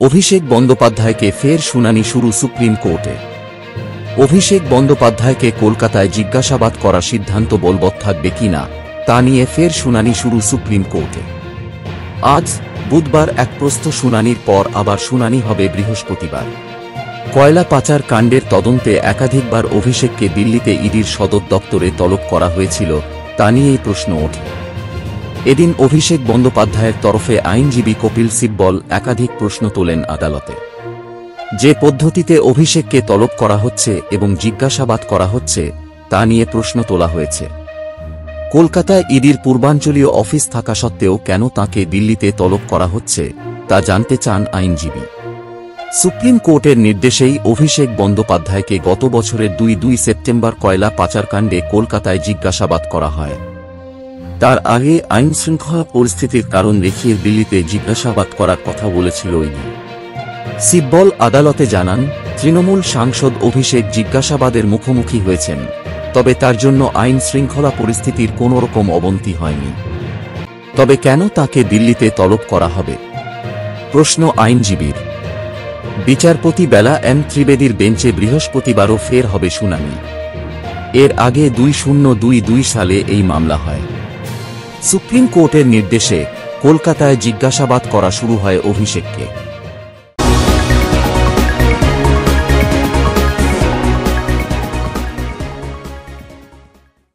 অভিষেক বন্দ্যোপাধ্যায়কে ফের শুনানি শুরু সুপ্রিম কোর্টে। অভিষেক বন্দ্যোপাধ্যায়কে কলকাতায় জিজ্ঞাসাবাদ করার সিদ্ধান্ত বলবৎ থাকবে কিনা তা নিয়ে ফের শুনানি শুরু সুপ্রিম কোর্টে। আজ বুধবার এক প্রস্থ শুনানির পর আবার শুনানি হবে বৃহস্পতিবার। কয়লা পাচার কাণ্ডের তদন্তে একাধিকবার অভিষেককে দিল্লিতে ইডির সদর দপ্তরে তলব করা হয়েছিল, তা নিয়েই প্রশ্ন ওঠে। এদিন অভিষেক বন্দ্যোপাধ্যায়ের তরফে আইনজীবী কপিল সিব্বল একাধিক প্রশ্ন তোলেন আদালতে। যে পদ্ধতিতে অভিষেককে তলব করা হচ্ছে এবং জিজ্ঞাসাবাদ করা হচ্ছে তা নিয়ে প্রশ্ন তোলা হয়েছে। কলকাতায় ইডির পূর্বাঞ্চলীয় অফিস থাকা সত্ত্বেও কেন তাঁকে দিল্লিতে তলব করা হচ্ছে তা জানতে চান আইনজীবী। সুপ্রিম কোর্টের নির্দেশেই অভিষেক বন্দ্যোপাধ্যায়কে গত বছরের 2 সেপ্টেম্বর কয়লা পাচারকাণ্ডে কলকাতায় জিজ্ঞাসাবাদ করা হয়। তার আগে আইনশৃঙ্খলা পরিস্থিতির কারণ দেখিয়ে দিল্লিতে জিজ্ঞাসাবাদ করার কথা বলেছিল ইডি। সিব্বল আদালতে জানান, তৃণমূল সাংসদ অভিষেক জিজ্ঞাসাবাদের মুখোমুখি হয়েছেন, তবে তার জন্য আইন শৃঙ্খলা পরিস্থিতির কোনোরকম অবনতি হয়নি। তবে কেন তাকে দিল্লিতে তলব করা হবে? প্রশ্ন আইনজীবীর। বিচারপতি বেলা এম ত্রিবেদীর বেঞ্চে বৃহস্পতিবারও ফের হবে শুনানি। এর আগে 2022 সালে এই মামলা হয়। সুপ্রিম কোর্টের নির্দেশে কলকাতায় জিজ্ঞাসাবাদ করা শুরু হয় অভিষেককে।